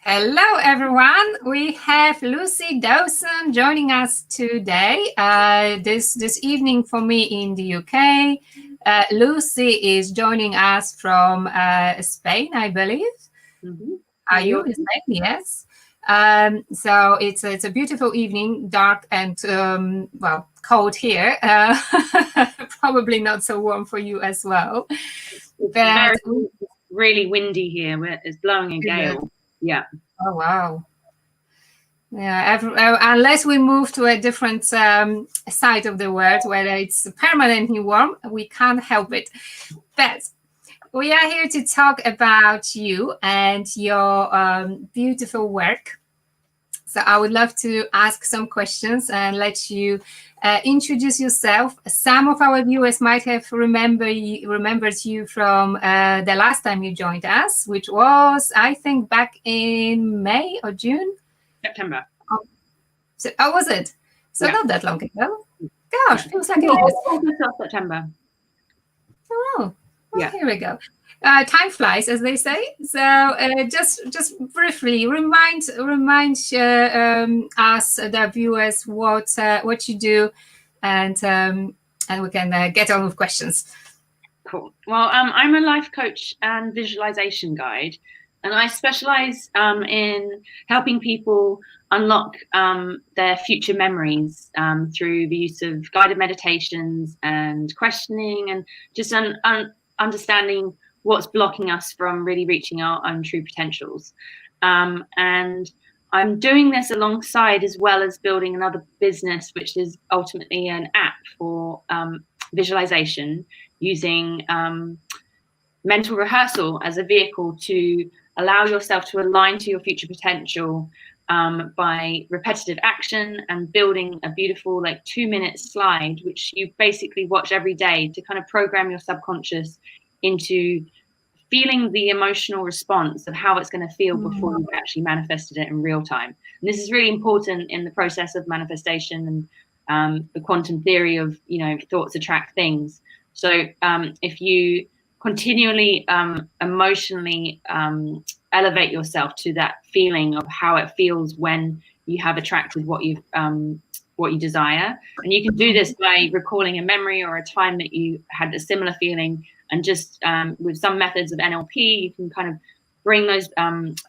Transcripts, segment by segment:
Hello, everyone. We have Lucie Dawson joining us today. This evening for me in the UK. Lucie is joining us from Spain, I believe. Mm-hmm. Are you in Spain? Yes. So it's a beautiful evening, dark and well, cold here. Probably not so warm for you as well. It's really windy here. It's blowing a gale. Yeah. Oh wow. Yeah, unless we move to a different side of the world where it's permanently warm, we can't help it. But we are here to talk about you and your beautiful work. So I would love to ask some questions and let you introduce yourself. Some of our viewers might have remembered you from the last time you joined us, which was, I think, back in May or June? September. Oh, was it? So not that long ago. Gosh, feels like ages. September. Oh, yeah. Here we go. Time flies, as they say. So just briefly remind us, the viewers, what you do, and we can get on with questions. Cool. Well, I'm a life coach and visualization guide, and I specialize in helping people unlock their future memories through the use of guided meditations and questioning, and just understanding what's blocking us from really reaching our own true potentials. And I'm doing this alongside, as well as building another business, which is ultimately an app for visualization, using mental rehearsal as a vehicle to allow yourself to align to your future potential by repetitive action and building a beautiful 2-minute slide, which you basically watch every day to kind of program your subconscious into feeling the emotional response of how it's going to feel before you've actually manifested it in real time. And this is really important in the process of manifestation and the quantum theory of, thoughts attract things. So if you continually emotionally elevate yourself to that feeling of how it feels when you have attracted what you desire, and you can do this by recalling a memory or a time that you had a similar feeling, and just with some methods of NLP, you can kind of bring those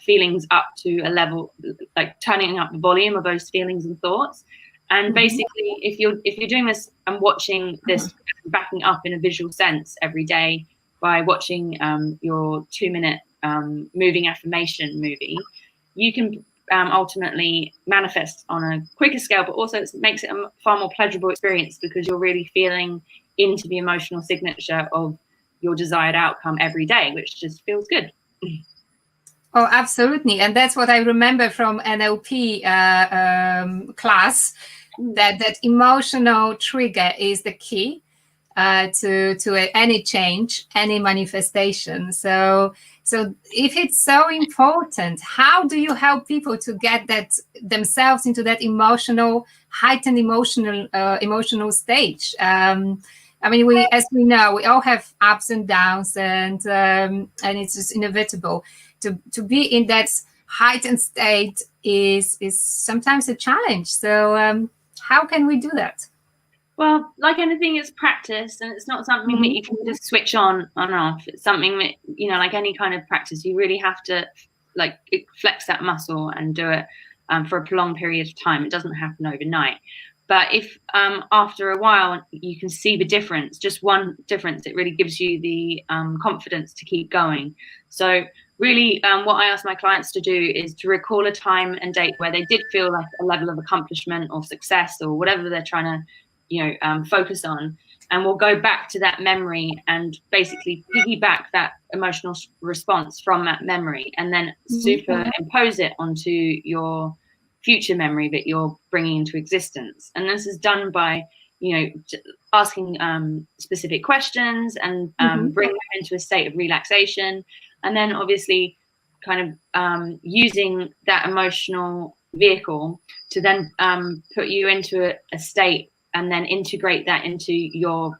feelings up to a level, like turning up the volume of those feelings and thoughts. And basically, if you're doing this and watching this, backing up in a visual sense every day by watching your 2-minute moving affirmation movie, you can ultimately manifest on a quicker scale, but also it makes it a far more pleasurable experience because you're really feeling into the emotional signature of your desired outcome every day, which just feels good. Oh, absolutely. And that's what I remember from NLP class, that emotional trigger is the key to any change, any manifestation. So if it's so important, how do you help people to get that themselves into that heightened emotional stage? I mean, as we know, we all have ups and downs, and it's just inevitable. To be in that heightened state is sometimes a challenge. So how can we do that? Well, like anything, it's practice, and it's not something that you can just switch on and off. It's something that, like any kind of practice, you really have to flex that muscle and do it for a prolonged period of time. It doesn't happen overnight. But if after a while you can see the difference, just one difference, it really gives you the confidence to keep going. So really what I ask my clients to do is to recall a time and date where they did feel like a level of accomplishment or success or whatever they're trying to focus on, and we'll go back to that memory and basically piggyback that emotional response from that memory, and then superimpose it onto your future memory that you're bringing into existence. And this is done by asking specific questions and bring them into a state of relaxation, and then obviously kind of using that emotional vehicle to then put you into a state, and then integrate that into your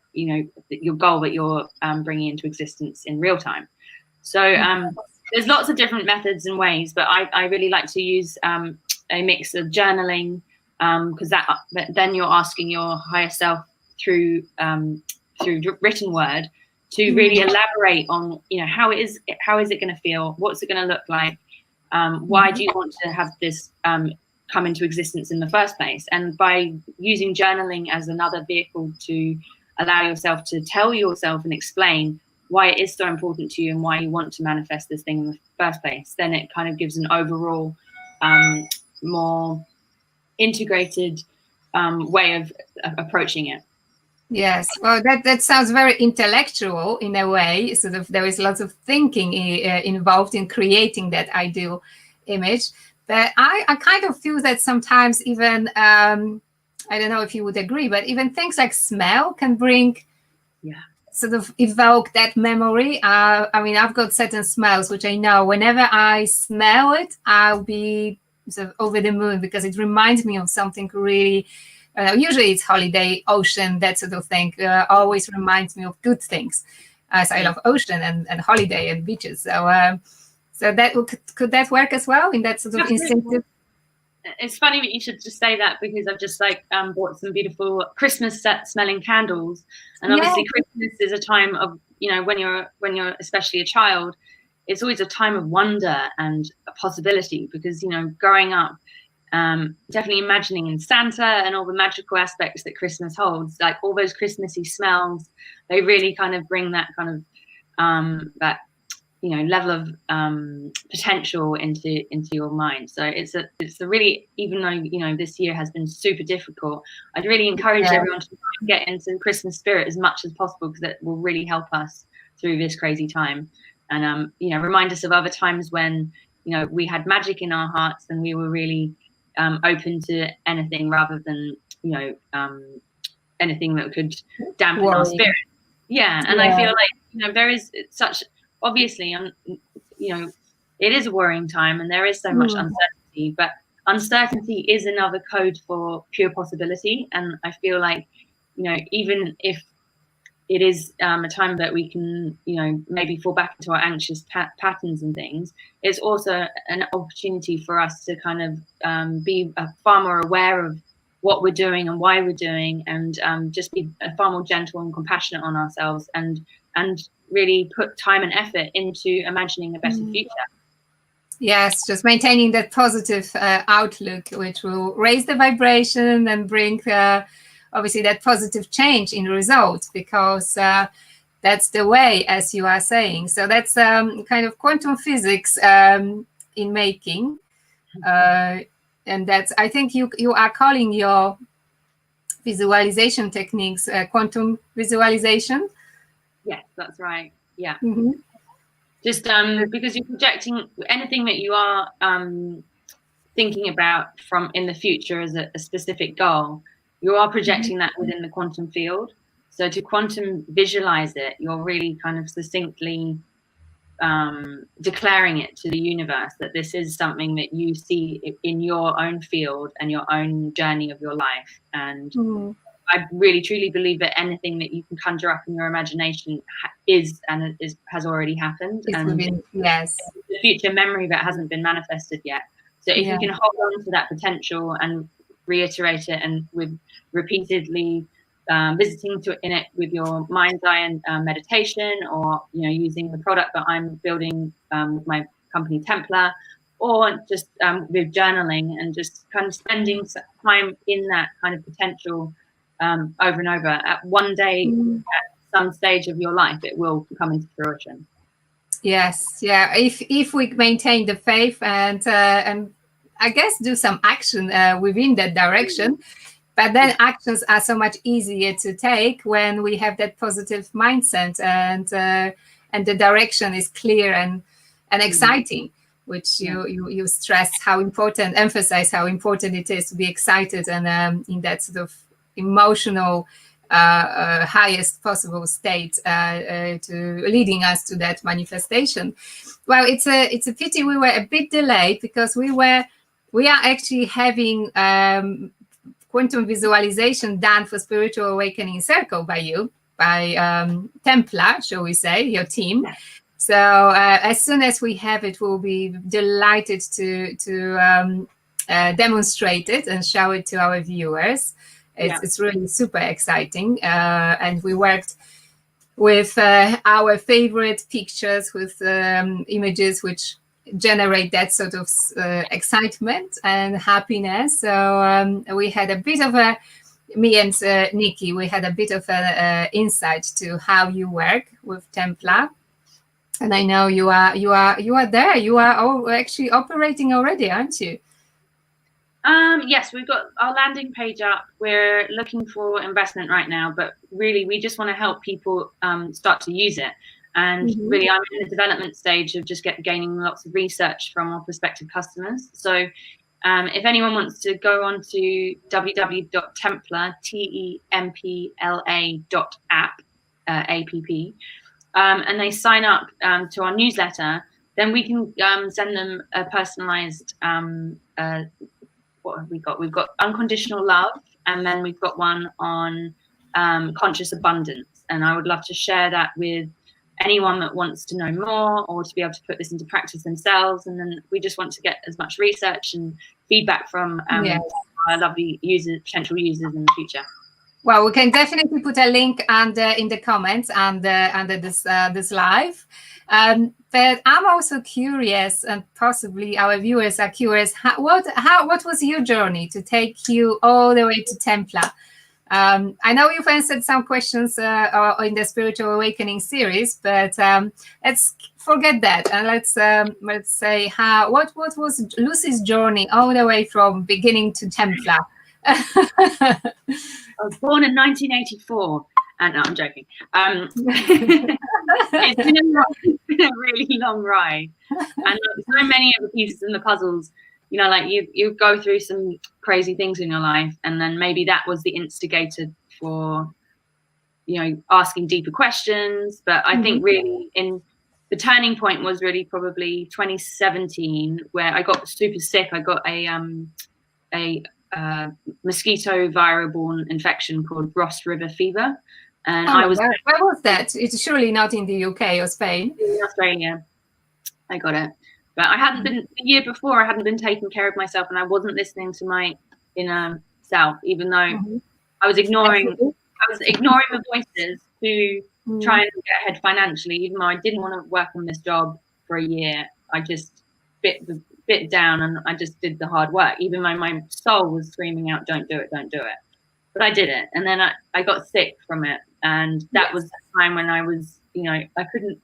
goal that you're bringing into existence in real time. So there's lots of different methods and ways, but I really like to use a mix of journaling, because then you're asking your higher self through written word to really elaborate on, how is it going to feel, what's it going to look like, why do you want to have this come into existence in the first place. And by using journaling as another vehicle to allow yourself to tell yourself and explain why it is so important to you and why you want to manifest this thing in the first place, then it kind of gives an overall more integrated way of approaching it. Yes, well, that sounds very intellectual in a way. Sort of, there is lots of thinking involved in creating that ideal image. But I kind of feel that sometimes even, I don't know if you would agree, but even things like smell can bring, sort of evoke that memory. I mean, I've got certain smells which I know whenever I smell it, I'll be sort of over the moon, because it reminds me of something really. Usually it's holiday, ocean, that sort of thing. Always reminds me of good things, as I love ocean and holiday and beaches. So, so that could that work as well in that sort of instinctive? It's funny that you should just say that, because I've just bought some beautiful Christmas smelling candles, and obviously Christmas is a time of, when you're especially a child, it's always a time of wonder and a possibility, because growing up, definitely imagining in Santa and all the magical aspects that Christmas holds, like all those Christmassy smells, they really kind of bring that kind of that level of potential into your mind. So it's a really, even though this year has been super difficult, I'd really encourage everyone to get into the Christmas spirit as much as possible, because it will really help us through this crazy time, and remind us of other times when we had magic in our hearts and we were really open to anything, rather than anything that could dampen our spirit. And I feel like there is such, obviously, it is a worrying time and there is so much uncertainty, but uncertainty is another code for pure possibility. And I feel like even if it is a time that we can maybe fall back into our anxious patterns and things, it's also an opportunity for us to kind of be far more aware of what we're doing and why we're doing, and just be far more gentle and compassionate on ourselves, and really put time and effort into imagining a better future. Yes, just maintaining that positive outlook, which will raise the vibration and bring obviously that positive change in results, because that's the way, as you are saying. So that's kind of quantum physics in making. And that's, I think you are calling your visualization techniques quantum visualization. Yes, that's right. Yeah. Just because you're projecting anything that you are thinking about from in the future as a specific goal, you are projecting that within the quantum field. So to quantum visualize it, you're really kind of succinctly declaring it to the universe that this is something that you see in your own field and your own journey of your life. And I really truly believe that anything that you can conjure up in your imagination has already happened, and yes, the future memory that hasn't been manifested yet. So if you can hold on to that potential and reiterate it, and with repeatedly visiting in it with your mind's eye and meditation, or using the product that I'm building with my company Templar, or just with journaling, and just kind of spending time in that kind of potential over and over. At one day, at some stage of your life, it will come into fruition. Yes, if we maintain the faith and I guess do some action within that direction. But then actions are so much easier to take when we have that positive mindset, and the direction is clear and exciting, which you stress how important, emphasize how important it is to be excited and in that sort of emotional highest possible state to leading us to that manifestation. Well, it's a pity we were a bit delayed, because we are actually having quantum visualization done for Spiritual Awakening Circle by Templar, shall we say, your team. So as soon as we have it, we'll be delighted to demonstrate it and show it to our viewers. It's really super exciting. And we worked with our favorite pictures, with images which generate that sort of excitement and happiness. So we had a bit of a, me and Nikki, we had a bit of an insight to how you work with Templar. And I know you are there. You are actually operating already, aren't you? Yes, we've got our landing page up. We're looking for investment right now, but really we just want to help people start to use it. And really, I'm in the development stage of just gaining lots of research from our prospective customers. So if anyone wants to go on to www.templar, TEMPLA.app, APP, and they sign up to our newsletter, then we can send them a personalized, what have we got? We've got unconditional love, and then we've got one on conscious abundance. And I would love to share that with anyone that wants to know more or to be able to put this into practice themselves. And then we just want to get as much research and feedback from our lovely users, potential users in the future. Well, we can definitely put a link in the comments under this live. But I'm also curious, and possibly our viewers are curious, what was your journey to take you all the way to Templar? I know you've answered some questions in the Spiritual Awakening series, but let's forget that and let's say what was Lucie's journey all the way from beginning to Templar? I was born in 1984. No, I'm joking. It's been a really long ride, and so many of the pieces and the puzzles. You know, like you go through some crazy things in your life, and then maybe that was the instigator for, you know, asking deeper questions. But I think really the turning point was really probably 2017, where I got super sick. I got a mosquito viral-borne infection called Ross River fever. And I was. Where was that? It's surely not in the UK or Spain. In Australia, I got it, but I hadn't been the year before. I hadn't been taking care of myself, and I wasn't listening to my inner self, even though I was ignoring. I was ignoring the voices to try and get ahead financially, even though I didn't want to work on this job for a year. I just bit down, and I just did the hard work, even though my soul was screaming out, "Don't do it, don't do it." But I did it, and then I got sick from it, and that was the time when I was, you know, I couldn't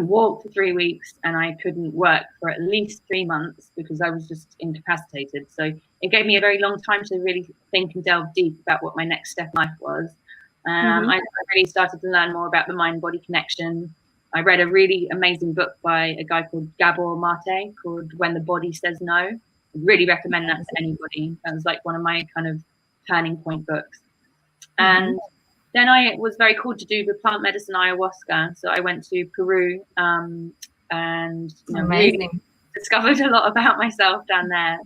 walk for 3 weeks, and I couldn't work for at least 3 months because I was just incapacitated. So it gave me a very long time to really think and delve deep about what my next step in life was. I really started to learn more about the mind-body connection. I read a really amazing book by a guy called Gabor Mate called When the Body Says No. I really recommend that to anybody. That was like one of my kind of turning point books. And then I was very called to do the plant medicine ayahuasca. So I went to Peru and really discovered a lot about myself down there.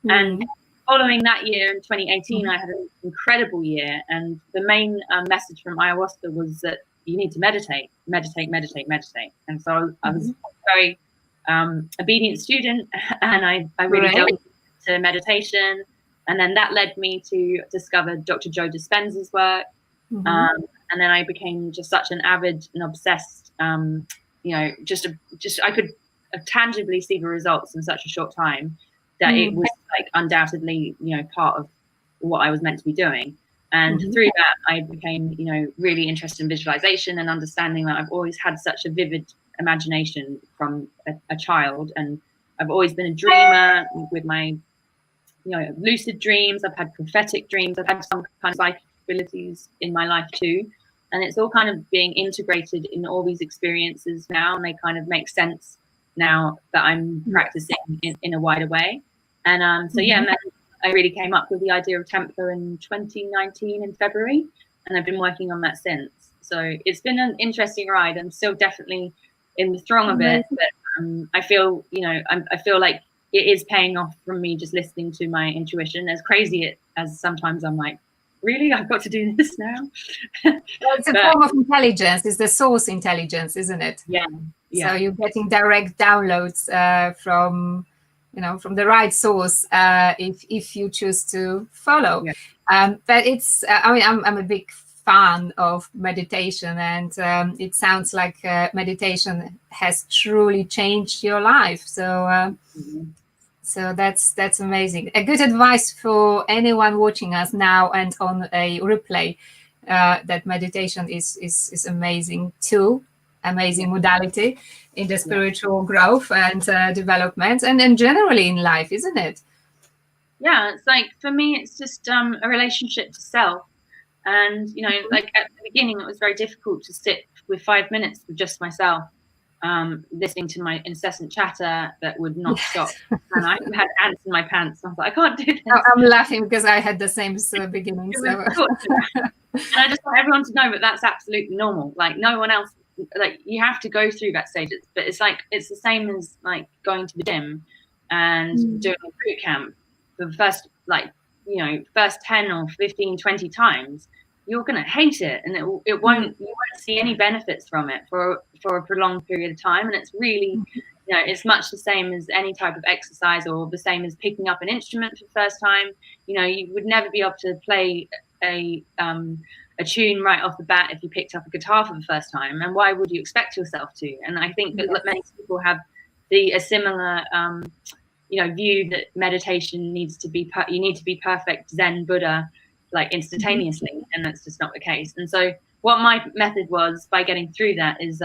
And following that year in 2018, I had an incredible year. And the main message from ayahuasca was that you need to meditate. And so I was a very obedient student, and I really delved into meditation. And then that led me to discover Dr. Joe Dispenza's work. And then I became just such an avid and obsessed, you know, I could tangibly see the results in such a short time that it was like undoubtedly, you know, part of what I was meant to be doing. And through that, I became, you know, really interested in visualization and understanding that I've always had such a vivid imagination from a child. And I've always been a dreamer with my, you know, lucid dreams. I've had prophetic dreams. I've had some kind of psychic abilities in my life too. And it's all kind of being integrated in all these experiences now. And they kind of make sense now that I'm practicing in a wider way. And so, yeah, and then I really came up with the idea of Templar in 2019 in February. And I've been working on that since. So it's been an interesting ride. I'm still definitely in the throng of it. But I feel, you know, I feel like it is paying off from me just listening to my intuition. As crazy as sometimes I'm like, really, I've got to do this now. Well, it's a form of intelligence. It's the source intelligence, isn't it? Yeah. So you're getting direct downloads from, from the right source if you choose to follow. Yeah. But it's, I'm a big fan of meditation, and it sounds like meditation has truly changed your life. So so that's amazing. A good advice for anyone watching us now and on a replay, that meditation is amazing tool, amazing modality in the spiritual growth and development, and then generally in life, isn't it? Yeah, it's like, for me, it's just a relationship to self. And, like at the beginning, it was very difficult to sit with 5 minutes with just myself, listening to my incessant chatter that would not stop. And I had ants in my pants. And I was like, I can't do this. I'm laughing because I had the same beginning. So. And I just want everyone to know that that's absolutely normal. Like, no one else, like, you have to go through that stage. But it's like, it's the same as like going to the gym and doing a boot camp. For the first, first 10 or 15, 20 times, you're going to hate it, and you won't see any benefits from it for a prolonged period of time. And it's really, it's much the same as any type of exercise, or the same as picking up an instrument for the first time. You would never be able to play a tune right off the bat if you picked up a guitar for the first time. And why would you expect yourself to? And I think that many people have a similar view that meditation needs to be you need to be perfect Zen Buddha, like instantaneously, and that's just not the case. And so what my method was, by getting through that, is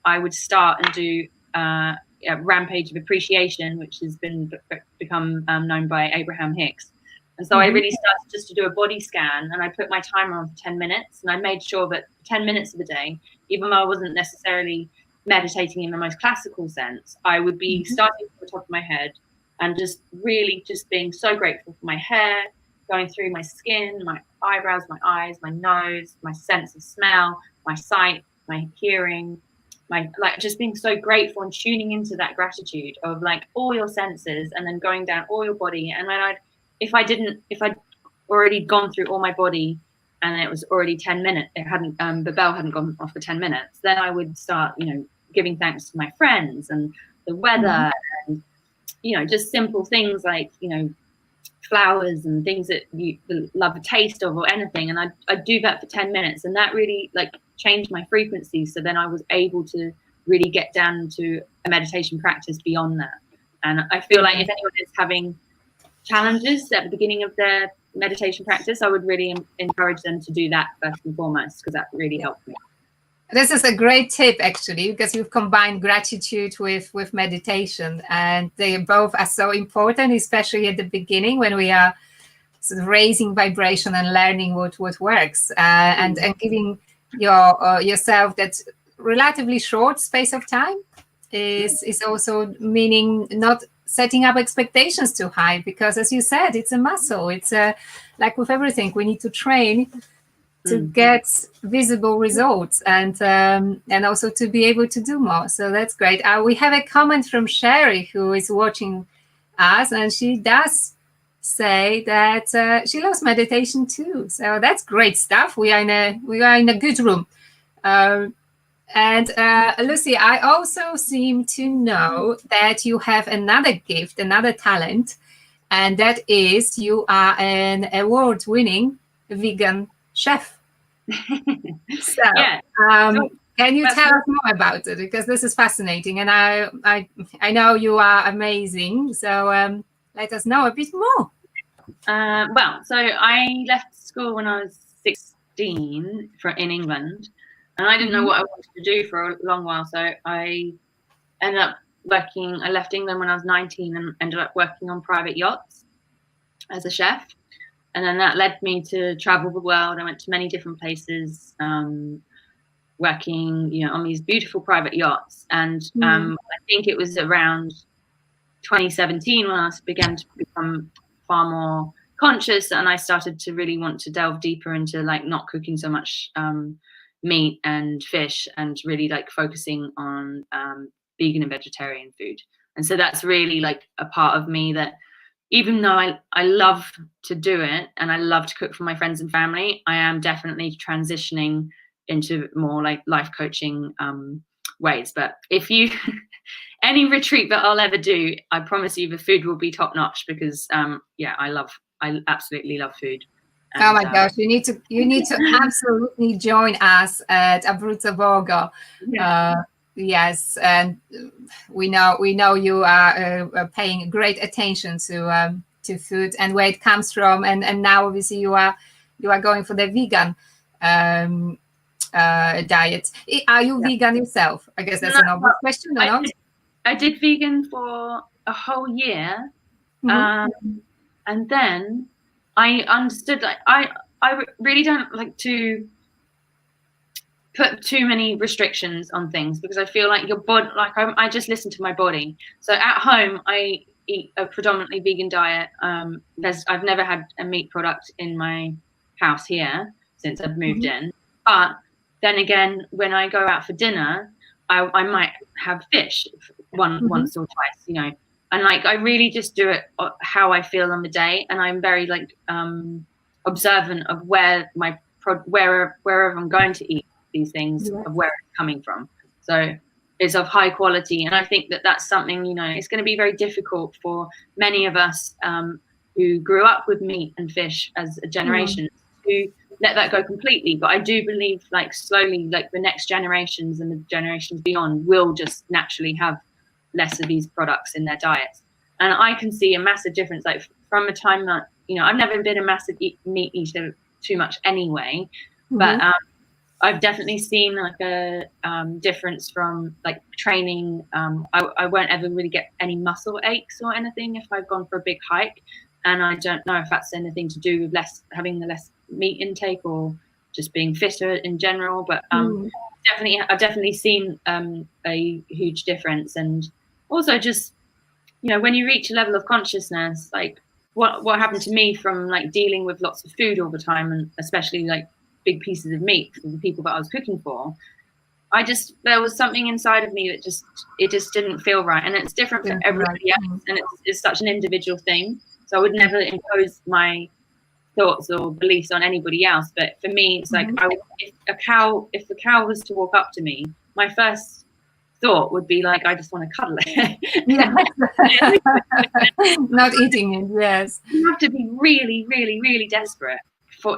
I would start and do a rampage of appreciation, which has become known by Abraham Hicks. And so I really started just to do a body scan, and I put my timer on for 10 minutes, and I made sure that 10 minutes of the day, even though I wasn't necessarily meditating in the most classical sense, I would be starting from the top of my head and just really just being so grateful for my hair, going through my skin, my eyebrows, my eyes, my nose, my sense of smell, my sight, my hearing, just being so grateful and tuning into that gratitude of like all your senses, and then going down all your body. And then if I'd already gone through all my body and it was already 10 minutes, the bell hadn't gone off for 10 minutes, then I would start, giving thanks to my friends and the weather, and just simple things like, flowers and things that you love the taste of, or anything. And I'd do that for 10 minutes, and that really like changed my frequency. So then I was able to really get down to a meditation practice beyond that. And I feel like if anyone is having challenges at the beginning of their meditation practice, I would really encourage them to do that first and foremost, because that really helped me. This is a great tip, actually, because you've combined gratitude with meditation, and they both are so important, especially at the beginning when we are sort of raising vibration and learning what works, and giving yourself that relatively short space of time is also meaning not setting up expectations too high, because as you said, it's a muscle. It's like with everything, we need to train to get visible results, and also to be able to do more. So that's great. We have a comment from Sherry, who is watching us, and she does say that she loves meditation too. So that's great stuff. We are in a good room. And Lucie, I also seem to know that you have another gift, another talent, and that is you are an award-winning vegan chef. So, can you tell us more about it? Because this is fascinating, and I know you are amazing. So let us know a bit more. So I left school when I was 16 in England, and I didn't know what I wanted to do for a long while. So I ended up working. I left England when I was 19 and ended up working on private yachts as a chef. And then that led me to travel the world. I went to many different places, working, on these beautiful private yachts. And I think it was around 2017 when I began to become far more conscious, and I started to really want to delve deeper into like not cooking so much meat and fish, and really like focusing on vegan and vegetarian food. And so that's really like a part of me that, even though I love to do it and I love to cook for my friends and family, I am definitely transitioning into more like life coaching ways. But if you any retreat that I'll ever do, I promise you the food will be top notch, because yeah, I absolutely love food. And, oh my gosh, you need to absolutely join us at Abruzzo Borgo. yeah. Yes, and we know you are paying great attention to food and where it comes from, and now obviously you are going for the vegan diet. Are you vegan yourself? I guess that's an obvious question, or not? I did vegan for a whole year, and then I understood, like I really don't like to put too many restrictions on things, because I feel like your body, like I just listen to my body. So at home I eat a predominantly vegan diet. I've never had a meat product in my house here since I've moved in, but then again, when I go out for dinner, I might have fish once or twice, you know, and like I really just do it how I feel on the day, and I'm very like observant of where wherever I'm going to eat these things, of where it's coming from. So it's of high quality, and I think that that's something, you know, it's going to be very difficult for many of us who grew up with meat and fish as a generation to let that go completely. But I do believe, like, slowly, like the next generations and the generations beyond will just naturally have less of these products in their diets. And I can see a massive difference, like from the time that, you know, I've never been a massive meat eater too much anyway, but I've definitely seen like a difference from like training. I won't ever really get any muscle aches or anything if I've gone for a big hike, and I don't know if that's anything to do with having the less meat intake or just being fitter in general. But I've definitely seen a huge difference. And also just, you know, when you reach a level of consciousness, like what happened to me from like dealing with lots of food all the time, and especially like big pieces of meat for the people that I was cooking for, there was something inside of me that just didn't feel right. And it's different for everybody else, and it's such an individual thing. So I would never impose my thoughts or beliefs on anybody else. But for me, it's like if a cow was to walk up to me, my first thought would be like, I just want to cuddle it. Not eating it. Yes, you have to be really, really, really desperate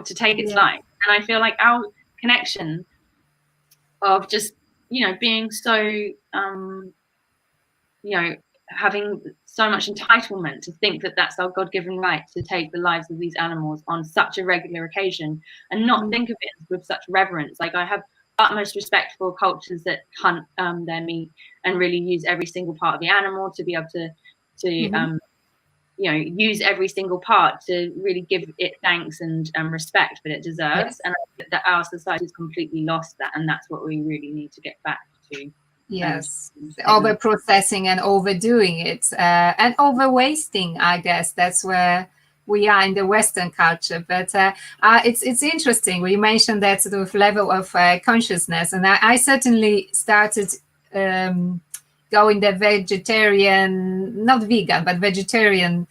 to take its life. And I feel like our connection of just, you know, being so you know, having so much entitlement to think that that's our God-given right to take the lives of these animals on such a regular occasion, and not think of it with such reverence. Like, I have utmost respect for cultures that hunt their meat and really use every single part of the animal to be able to you know, use every single part to really give it thanks and respect that it deserves. And I think that our society has completely lost that, and that's what we really need to get back to. Yes, over processing and overdoing it and over wasting. I guess that's where we are in the Western culture. But it's interesting. We mentioned that sort of level of consciousness, and I certainly started going the vegetarian, not vegan, but vegetarian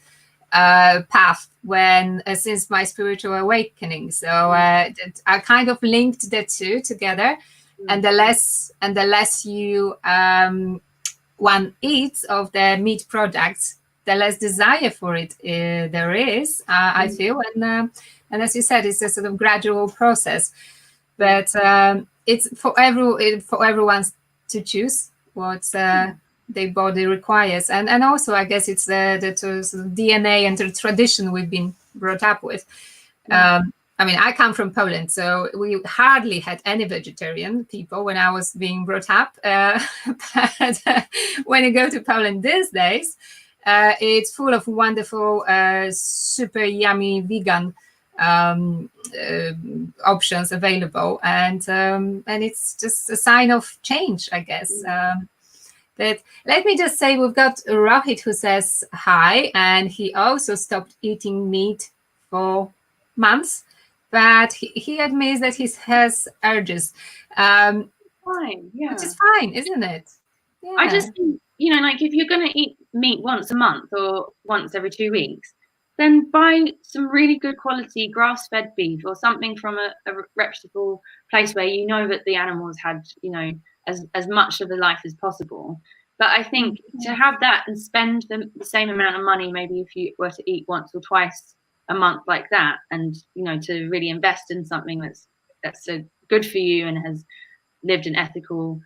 path when since my spiritual awakening. So I kind of linked the two together. And the less you one eats of the meat products, the less desire for it there is. I feel, and as you said, it's a sort of gradual process. But it's for everyone to choose what their body requires, and also I guess it's the sort of DNA and the tradition we've been brought up with. I mean, I come from Poland, so we hardly had any vegetarian people when I was being brought up. But when you go to Poland these days, it's full of wonderful, super yummy vegan options available, and it's just a sign of change, I guess. But let me just say, we've got Rohit who says hi, and he also stopped eating meat for months. But he admits that he has urges. Fine, yeah. Which is fine, isn't it? Yeah. I just think, you know, like if you're going to eat meat once a month or once every 2 weeks, then buy some really good quality grass-fed beef or something from a reputable place where you know that the animals had, you know, as much of a life as possible. But I think to have that and spend the same amount of money, maybe if you were to eat once or twice a month like that, and you know, to really invest in something that's good for you and has lived an ethical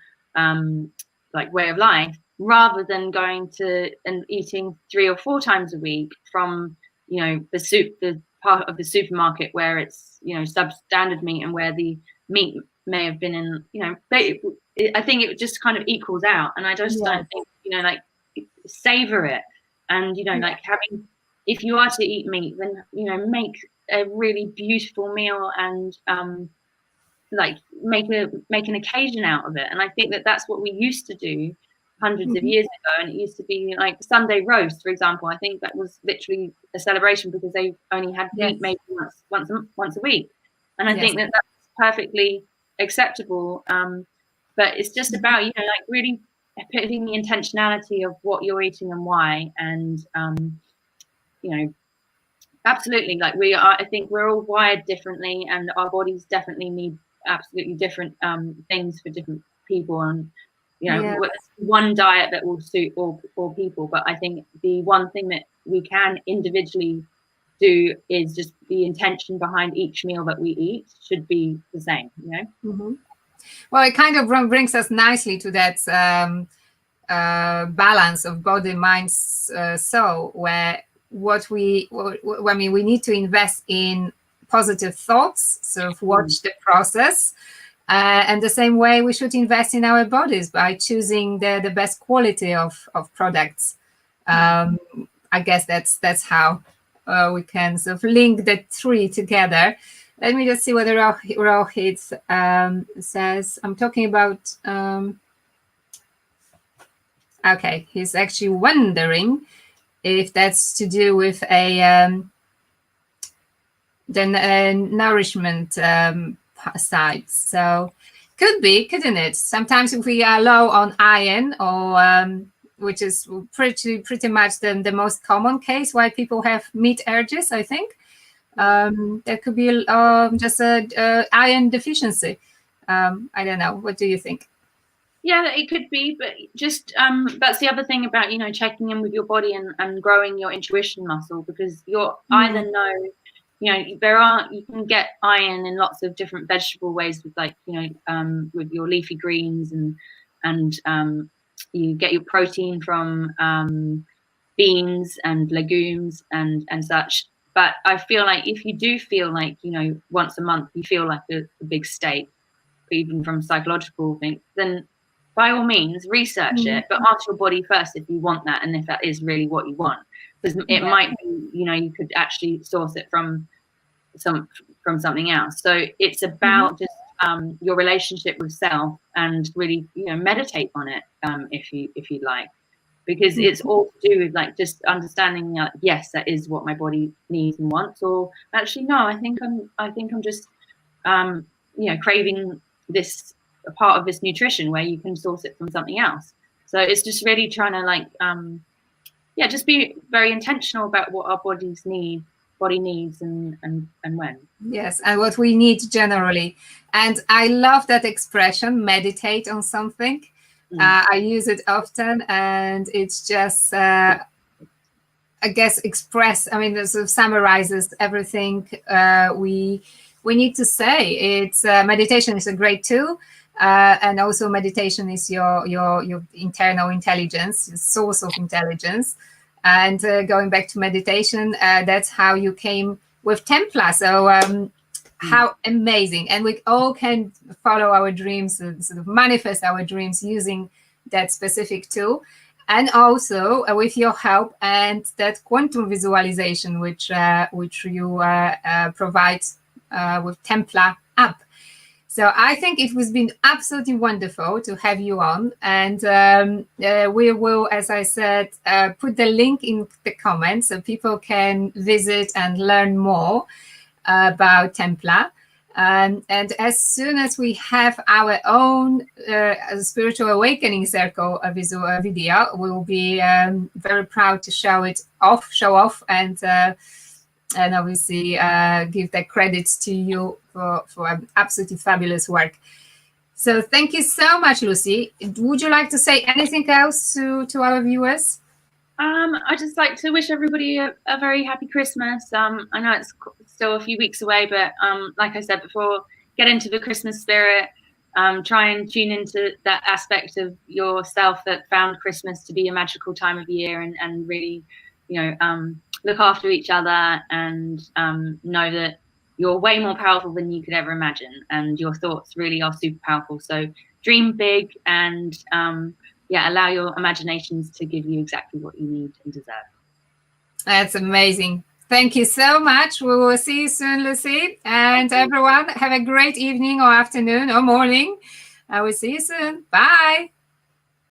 like way of life, rather than going to and eating 3 or 4 times a week from, you know, the part of the supermarket where it's, you know, substandard meat and where the meat may have been in, you know, I think it just kind of equals out. And I just don't think, you know, like, savor it. And, you know, like having, if you are to eat meat, then, you know, make a really beautiful meal and like make an occasion out of it. And I think that that's what we used to do hundreds of years ago. And it used to be like Sunday roast, for example. I think that was literally a celebration because they only had meat maybe once a week. And I think that that's perfectly acceptable. But it's just about, you know, like really putting the intentionality of what you're eating and why. And you know, absolutely, like I think we're all wired differently, and our bodies definitely need absolutely different things for different people. And you know, one diet that will suit all people. But I think the one thing that we can individually do is just the intention behind each meal that we eat should be the same, you know. Well, it kind of brings us nicely to that balance of body, mind, soul, where we need to invest in positive thoughts, sort of watch the process, and the same way we should invest in our bodies by choosing the best quality of products. I guess that's how we can sort of link the three together. Let me just see what Rohit says. I'm talking about. Okay, he's actually wondering if that's to do with the nourishment side. So could be, couldn't it? Sometimes if we are low on iron, or which is pretty much the most common case why people have meat urges, I think. There could be just a iron deficiency. I don't know. What do you think? Yeah, it could be, but just that's the other thing about, you know, checking in with your body and growing your intuition muscle, because you're either know, you know, you can get iron in lots of different vegetable ways with, like, you know, with your leafy greens, and you get your protein from beans and legumes and such. But I feel like if you do feel like, you know, once a month you feel like a big steak, even from psychological things, then by all means research it, but ask your body first if you want that and if that is really what you want, because it might be, you know, you could actually source it from something else. So it's about just your relationship with self, and really, you know, meditate on it if you like, because it's all to do with, like, just understanding, yes, that is what my body needs and wants, or actually no, I think I'm just you know, craving this part of this nutrition where you can source it from something else. So it's just really trying to, like, just be very intentional about what our body needs and when. Yes, and what we need generally. And I love that expression, meditate on something. I use it often, and it's just I guess it sort of summarizes everything we need to say. It's meditation is a great tool, and also meditation is your internal intelligence, source of intelligence. And going back to meditation, that's how you came with Templar. So how amazing! And we all can follow our dreams and sort of manifest our dreams using that specific tool. And also with your help and that quantum visualization, which you provide with Templar app. So I think it has been absolutely wonderful to have you on. And we will, as I said, put the link in the comments so people can visit and learn more about Templar. And as soon as we have our own spiritual awakening circle visual video, we'll be very proud to show off, and obviously give the credits to you for absolutely fabulous work. So thank you so much, Lucie. Would you like to say anything else to our viewers? I'd just like to wish everybody a very happy Christmas. I know it's still a few weeks away, but like I said before, get into the Christmas spirit. Try and tune into that aspect of yourself that found Christmas to be a magical time of year, and really, look after each other, and know that you're way more powerful than you could ever imagine, and your thoughts really are super powerful. So dream big, and allow your imaginations to give you exactly what you need and deserve. That's amazing. Thank you so much. We will see you soon, Lucie. And everyone, have a great evening or afternoon or morning. I will see you soon. Bye.